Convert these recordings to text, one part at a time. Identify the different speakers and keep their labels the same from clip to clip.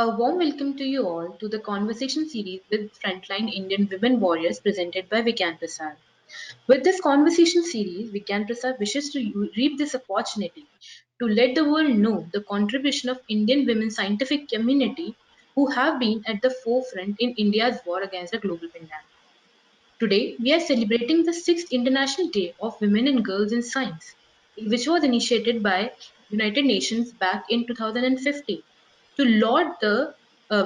Speaker 1: A warm welcome to you all to the conversation series with Frontline Indian Women Warriors presented by Vigyan Prasad. With this conversation series, Vigyan Prasad wishes to reap this opportunity to let the world know the contribution of Indian women scientific community who have been at the forefront in India's war against the global pandemic. Today, we are celebrating the 6th International Day of Women and Girls in Science, which was initiated by United Nations back in 2015 to laud the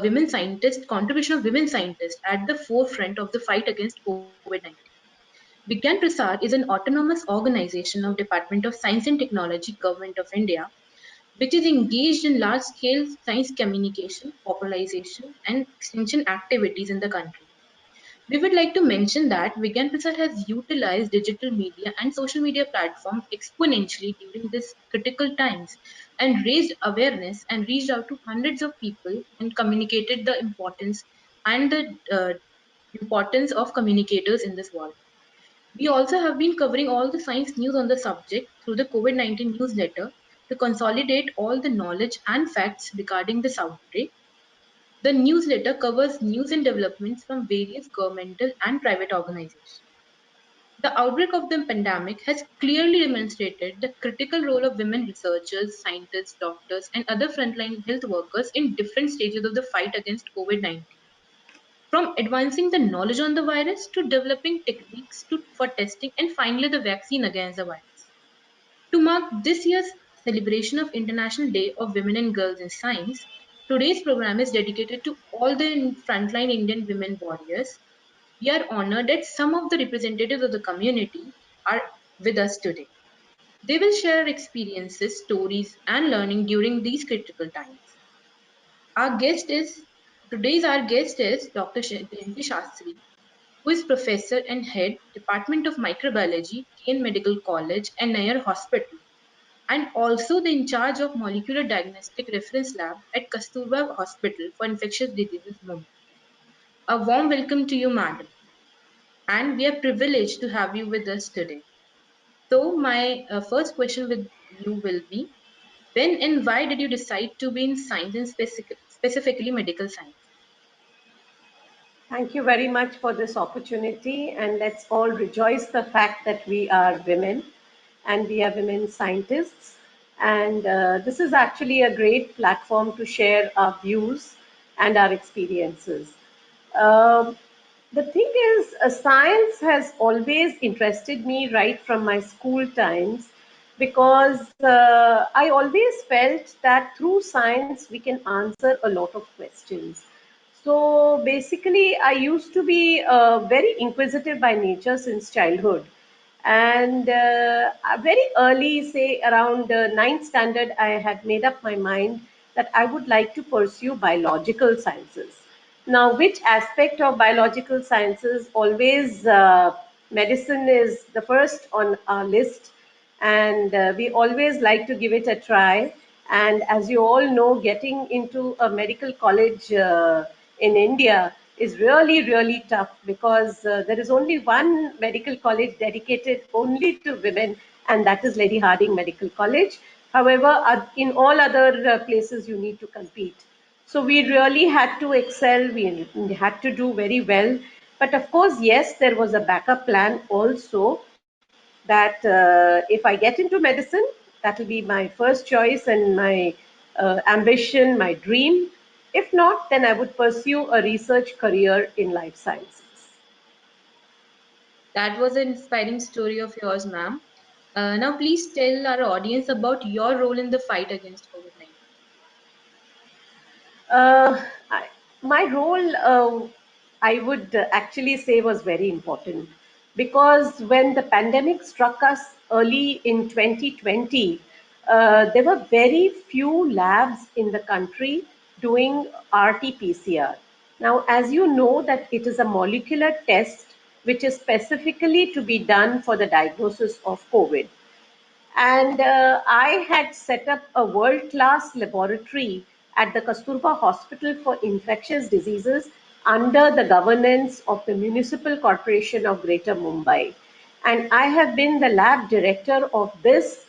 Speaker 1: women scientists, contribution of women scientists at the forefront of the fight against COVID-19. Vigyan Prasad is an autonomous organization of Department of Science and Technology, Government of India, which is engaged in large-scale science communication, popularization, and extension activities in the country. We would like to mention that Vigyan Prasad has utilized digital media and social media platforms exponentially during these critical times and raised awareness and reached out to hundreds of people and communicated the importance and the importance of communicators in this world. We also have been covering all the science news on the subject through the COVID-19 newsletter to consolidate all the knowledge and facts regarding this outbreak. The newsletter covers news and developments from various governmental and private organizations. The outbreak of the pandemic has clearly demonstrated the critical role of women researchers, scientists, doctors, and other frontline health workers in different stages of the fight against COVID-19. From advancing the knowledge on the virus to developing techniques for testing and finally the vaccine against the virus. To mark this year's celebration of International Day of Women and Girls in Science, today's program is dedicated to all the frontline Indian women warriors. We are honored that some of the representatives of the community are with us today. They will share experiences, stories, and learning during these critical times. Our guest is Today's guest is Dr. Jayanti Shastri, who is professor and head Department of Microbiology, KN Medical College and Nair Hospital, and also the in charge of Molecular Diagnostic Reference Lab at Kasturba Hospital for Infectious Diseases, Mumbai. A warm welcome to you, madam, and we are privileged to have you with us today. So, my first question with you will be, when and why did you decide to be in science and specifically medical science?
Speaker 2: Thank you very much for this opportunity, and let's all rejoice the fact that we are women and we are women scientists. And this is actually a great platform to share our views and our experiences. Um, the thing is, science has always interested me right from my school times because I always felt that through science we can answer a lot of questions. So basically, I used to be very inquisitive by nature since childhood. And very early, say around ninth standard, I had made up my mind that I would like to pursue biological sciences. Now, which aspect of biological sciences? Always medicine is the first on our list, and we always like to give it a try. And as you all know, getting into a medical college in India is really, really tough because there is only one medical college dedicated only to women, and that is Lady Hardinge Medical College. However, in all other places, you need to compete. So we really had to excel, we had to do very well. But of course, yes, there was a backup plan also that if I get into medicine, that will be my first choice and my ambition, my dream. If not, then I would pursue a research career in life sciences.
Speaker 1: That was an inspiring story of yours, ma'am. Now, please tell our audience about your role in the fight against COVID-19.
Speaker 2: Uh, I, my role, I would actually say, was very important because when the pandemic struck us early in 2020, there were very few labs in the country doing RT-PCR. Now, as you know, that it is a molecular test which is specifically to be done for the diagnosis of COVID. And I had set up a world class laboratory at the Kasturba Hospital for Infectious Diseases under the governance of the Municipal Corporation of Greater Mumbai. And I have been the lab director of this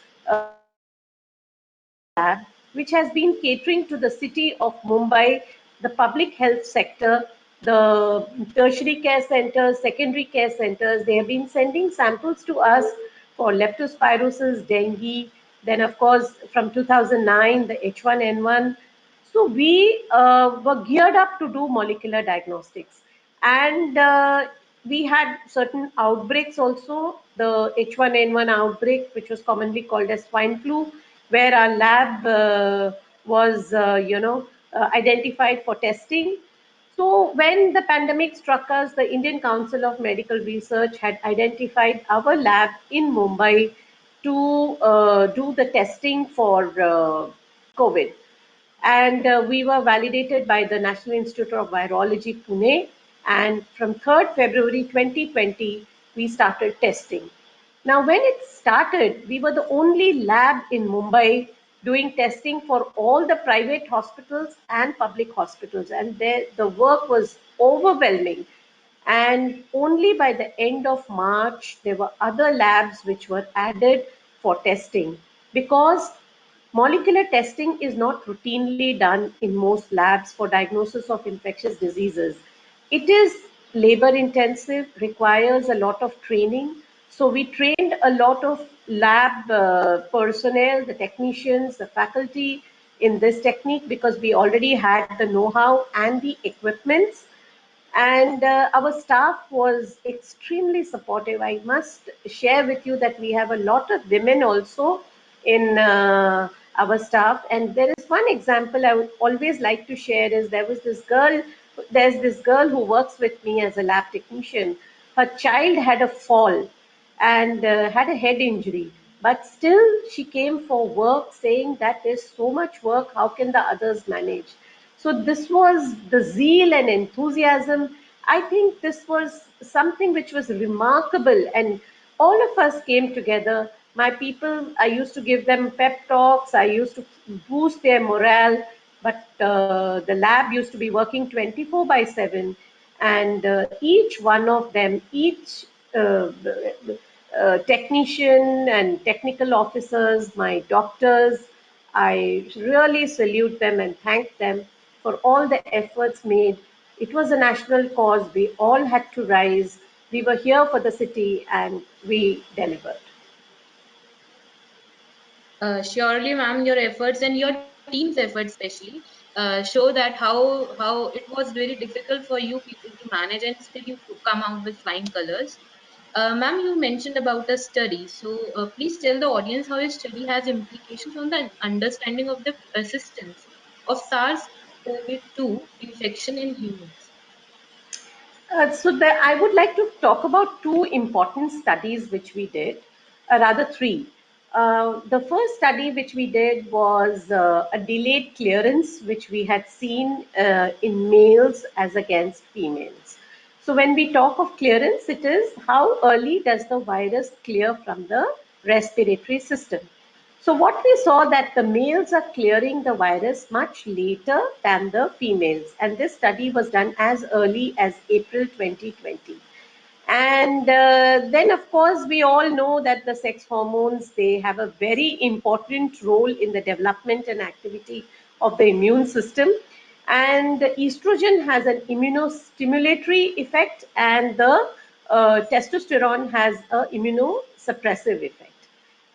Speaker 2: lab which has been catering to the city of Mumbai, the public health sector, the tertiary care centers, secondary care centers. They have been sending samples to us for leptospirosis, dengue, then of course from 2009, the H1N1. So we were geared up to do molecular diagnostics. And we had certain outbreaks also, the H1N1 outbreak, which was commonly called as swine flu, where our lab was, identified for testing. So when the pandemic struck us, the Indian Council of Medical Research had identified our lab in Mumbai to do the testing for COVID. And we were validated by the National Institute of Virology, Pune. And from 3rd February 2020, we started testing. Now, when it started, we were the only lab in Mumbai doing testing for all the private hospitals and public hospitals. And there, the work was overwhelming. And only by the end of March, there were other labs which were added for testing, because molecular testing is not routinely done in most labs for diagnosis of infectious diseases. It is labor intensive, requires a lot of training. So we trained a lot of lab personnel, the technicians, the faculty in this technique, because we already had the know-how and the equipments. And our staff was extremely supportive. I must share with you that we have a lot of women also in our staff. And there is one example I would always like to share is there's this girl who works with me as a lab technician. Her child had a fall and had a head injury, but still she came for work saying that there's so much work, how can the others manage? So this was the zeal and enthusiasm. I think this was something which was remarkable, and all of us came together. My people, I used to give them pep talks, I used to boost their morale, but the lab used to be working 24 by 7, and each one of them, each uh, technician and technical officers, my doctors, I really salute them and thank them for all the efforts made. It was a national cause. We all had to rise. We were here for the city and we delivered.
Speaker 1: Surely, ma'am, your efforts and your team's efforts, especially, show that how it was really difficult for you people to manage, and still you come out with flying colors. Ma'am, you mentioned about a study, so please tell the audience how your study has implications on the understanding of the persistence of SARS-CoV-2 infection in humans.
Speaker 2: I would like to talk about two important studies which we did, rather three. The first study which we did was a delayed clearance, which we had seen in males as against females. So when we talk of clearance, it is how early does the virus clear from the respiratory system. So what we saw that the males are clearing the virus much later than the females, and this study was done as early as April 2020. And then, of course, we all know that the sex hormones, they have a very important role in the development and activity of the immune system. And estrogen has an immunostimulatory effect, and the testosterone has a immunosuppressive effect.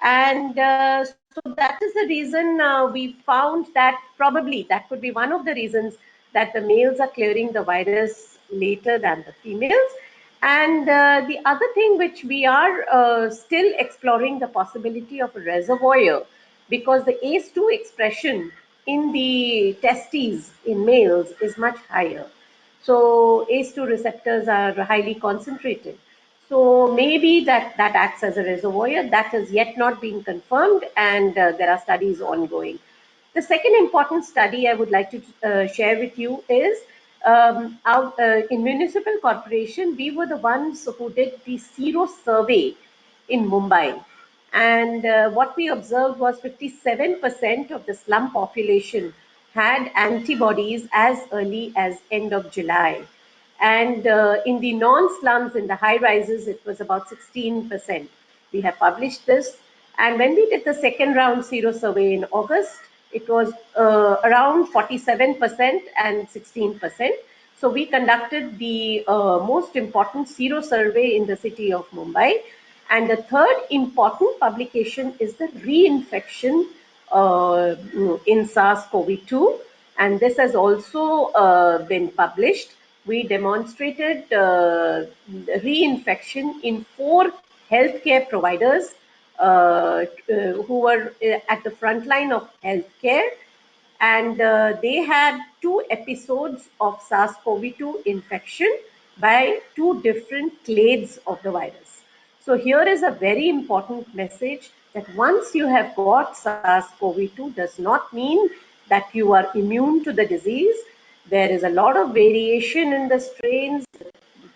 Speaker 2: And so that is the reason we found that probably that could be one of the reasons that the males are clearing the virus later than the females. And the other thing which we are still exploring the possibility of a reservoir, because the ACE2 expression in the testes in males is much higher. So ACE2 receptors are highly concentrated. So maybe that acts as a reservoir. That has yet not been confirmed, and there are studies ongoing. The second important study I would like to share with you is in municipal corporation, we were the ones who did the Sero survey in Mumbai. And what we observed was 57% of the slum population had antibodies as early as end of July. And in the non-slums, in the high rises, it was about 16%. We have published this. And when we did the second round Sero survey in August, It was around 47% and 16%. So we conducted the most important sero survey in the city of Mumbai. And the third important publication is the reinfection in SARS-CoV-2. And this has also been published. We demonstrated reinfection in 4 healthcare providers who were at the front line of healthcare, and they had 2 episodes of SARS-CoV-2 infection by 2 different clades of the virus. So here is a very important message that once you have got SARS-CoV-2 does not mean that you are immune to the disease. There is a lot of variation in the strains,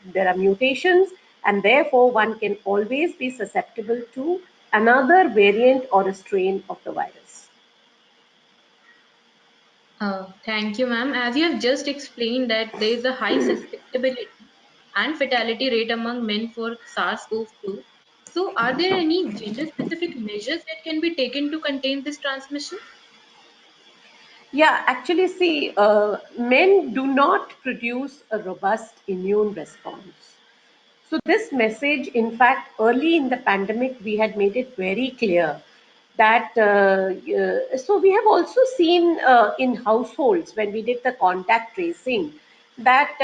Speaker 2: there are mutations, and therefore one can always be susceptible to another variant or a strain of the virus.
Speaker 1: Thank you, ma'am. As you have just explained that there is a high susceptibility and fatality rate among men for SARS-CoV-2. So, are there any gender-specific measures that can be taken to contain this transmission?
Speaker 2: Yeah, actually, see, men do not produce a robust immune response. So this message, in fact, early in the pandemic, we had made it very clear that, so we have also seen in households when we did the contact tracing that,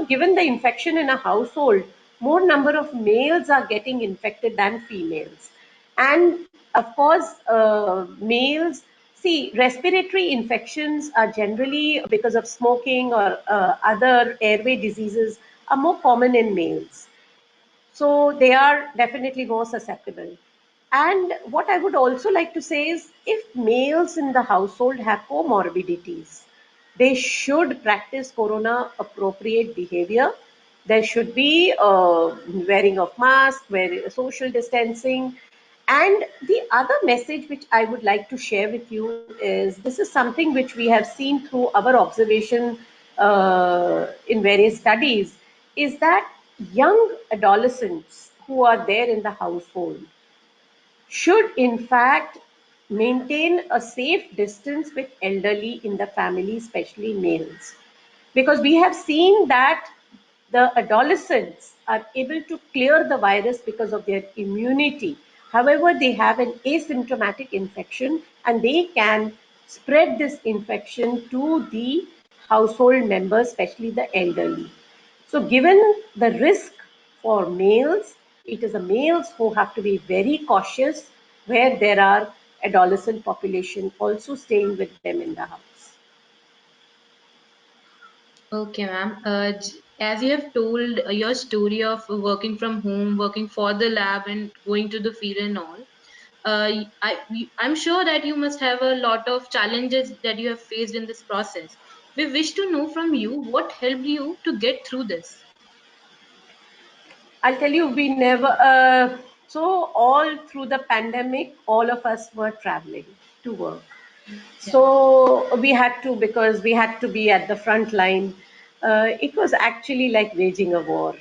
Speaker 2: given the infection in a household, more number of males are getting infected than females. And of course, males, see, respiratory infections are generally because of smoking or other airway diseases are more common in males. So they are definitely more susceptible. And what I would also like to say is if males in the household have comorbidities, they should practice corona appropriate behavior. There should be wearing of mask, social distancing. And the other message which I would like to share with you is this is something which we have seen through our observation in various studies, is that young adolescents who are there in the household should in fact maintain a safe distance with elderly in the family, especially males. Because we have seen that the adolescents are able to clear the virus because of their immunity. However, they have an asymptomatic infection and they can spread this infection to the household members, especially the elderly. So given the risk for males, it is the males who have to be very cautious where there are adolescent population also staying with them in the house.
Speaker 1: Okay, ma'am. As you have told your story of working from home, working for the lab, and going to the field and all, I'm sure that you must have a lot of challenges that you have faced in this process. We wish to know from you what helped you to get through this.
Speaker 2: I'll tell you, we never, so all through the pandemic, all of us were traveling to work.
Speaker 1: Yeah.
Speaker 2: So we had to, because we had to be at the front line. It was actually like waging a war.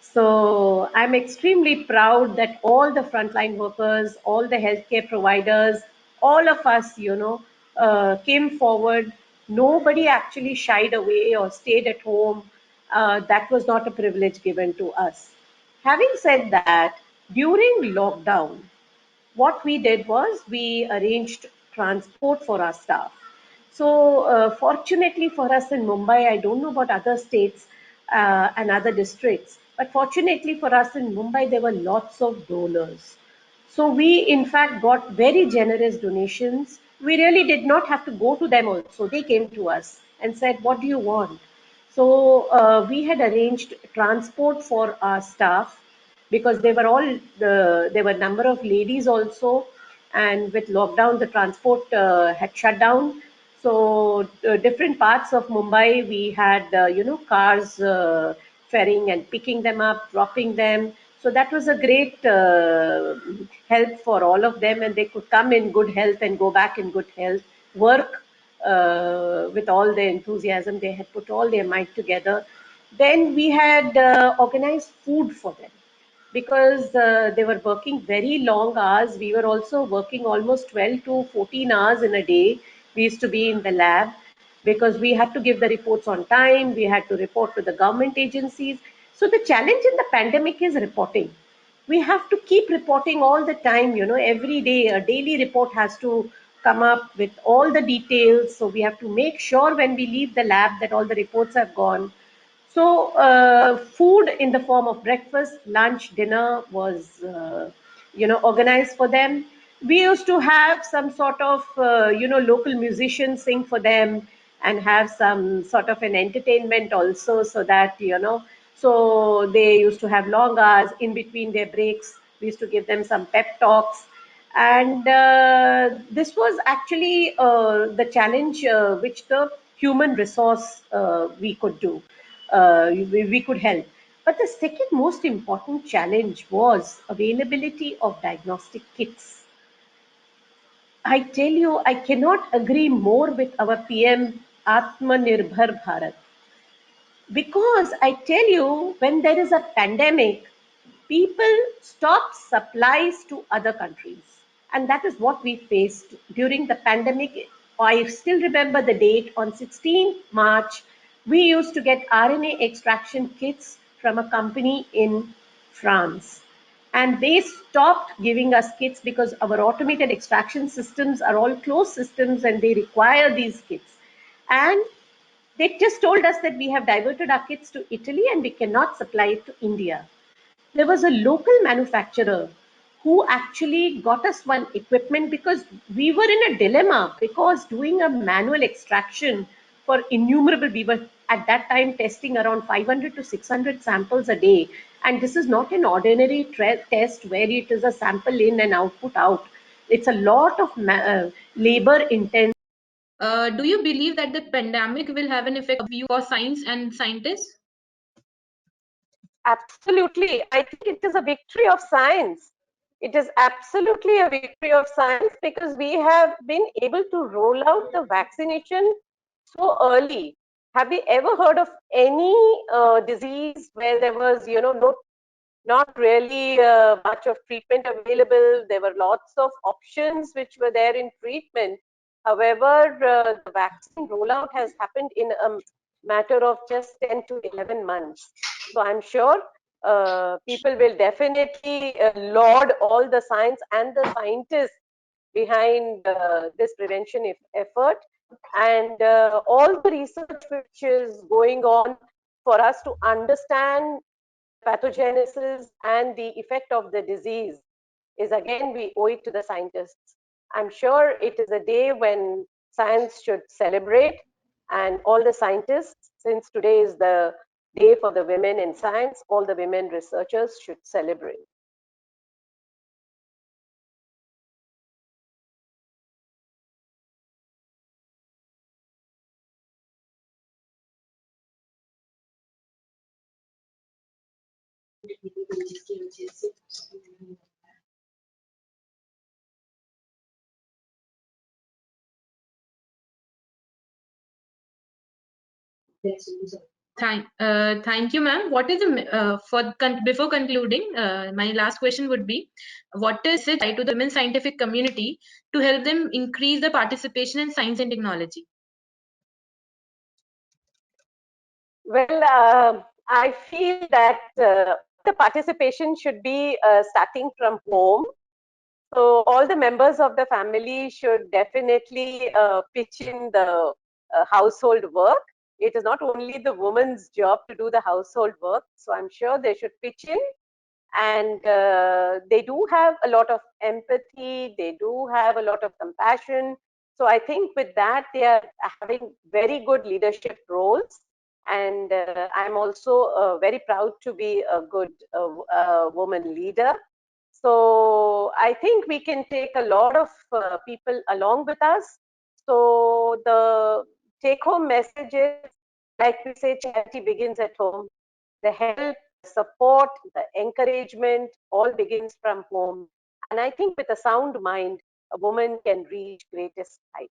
Speaker 2: So I'm extremely proud that all the frontline workers, all the healthcare providers, all of us, came forward. Nobody actually shied away or stayed at home. That was not a privilege given to us. Having said that, during lockdown, what we did was we arranged transport for our staff. So, fortunately for us in Mumbai, I don't know about other states and other districts, but fortunately for us in Mumbai, there were lots of donors. So, we in fact got very generous donations. We really did not have to go to them also. They came to us and said, "What do you want?" So, we had arranged transport for our staff because they were all there were a number of ladies also, and with lockdown the transport had shut down. So different parts of Mumbai we had cars ferrying and picking them up, dropping them. So that was a great help for all of them, and they could come in good health and go back in good health, work with all their enthusiasm. They had put all their might together. Then we had organized food for them, because they were working very long hours. We were also working almost 12 to 14 hours in a day. We used to be in the lab because we had to give the reports on time. We had to report to the government agencies. So the challenge in the pandemic is reporting. We have to keep reporting all the time, every day a daily report has to come up with all the details. So we have to make sure when we leave the lab that all the reports have gone. So, food in the form of breakfast, lunch, dinner was, organized for them. We used to have some sort of, local musicians sing for them and have some sort of an entertainment also, so that, so they used to have long hours in between their breaks. We used to give them some pep talks. And this was actually the challenge which the human resource we could do, we could help. But the second most important challenge was availability of diagnostic kits. I tell you, I cannot agree more with our PM Atmanirbhar Bharat, because I tell you, when there is a pandemic, people stop supplies to other countries. And that is what we faced during the pandemic. I still remember the date. On 16th March, we used to get RNA extraction kits from a company in France. And they stopped giving us kits because our automated extraction systems are all closed systems and they require these kits. And they just told us that we have diverted our kits to Italy and we cannot supply it to India. There was a local manufacturer who actually got us one equipment, because we were in a dilemma, because doing a manual extraction for innumerable, we were at that time testing around 500 to 600 samples a day. And this is not an ordinary test where it is a sample in and output out. It's a lot of labor intensive.
Speaker 1: Do you believe that the pandemic will have an effect on you for science and scientists?
Speaker 2: Absolutely. I think it is a victory of science. It is absolutely a victory of science, because we have been able to roll out the vaccination so early. Have we ever heard of any disease where there was, not really much of treatment available? There were lots of options which were there in treatment. However, the vaccine rollout has happened in a matter of just 10 to 11 months. So I'm sure people will definitely laud all the science and the scientists behind this prevention effort, and all the research which is going on for us to understand pathogenesis and the effect of the disease is, again, we owe it to the scientists. I'm sure it is a day when science should celebrate, and all the scientists, since today is the day for the women in science, all the women researchers should celebrate.
Speaker 1: Thank you, ma'am. What is the before concluding? My last question would be, what is the message to the women scientific community to help them increase the participation in science and technology?
Speaker 2: Well, I feel that the participation should be starting from home. So all the members of the family should definitely pitch in the household work. It is not only the woman's job to do the household work. So I'm sure they should pitch in, and they do have a lot of empathy. They do have a lot of compassion. So I think with that, they are having very good leadership roles. And I'm also very proud to be a good woman leader. So I think we can take a lot of people along with us. So the take home message is, like we say, charity begins at home. The help, support, the encouragement all begins from home. And I think with a sound mind, a woman can reach greatest heights.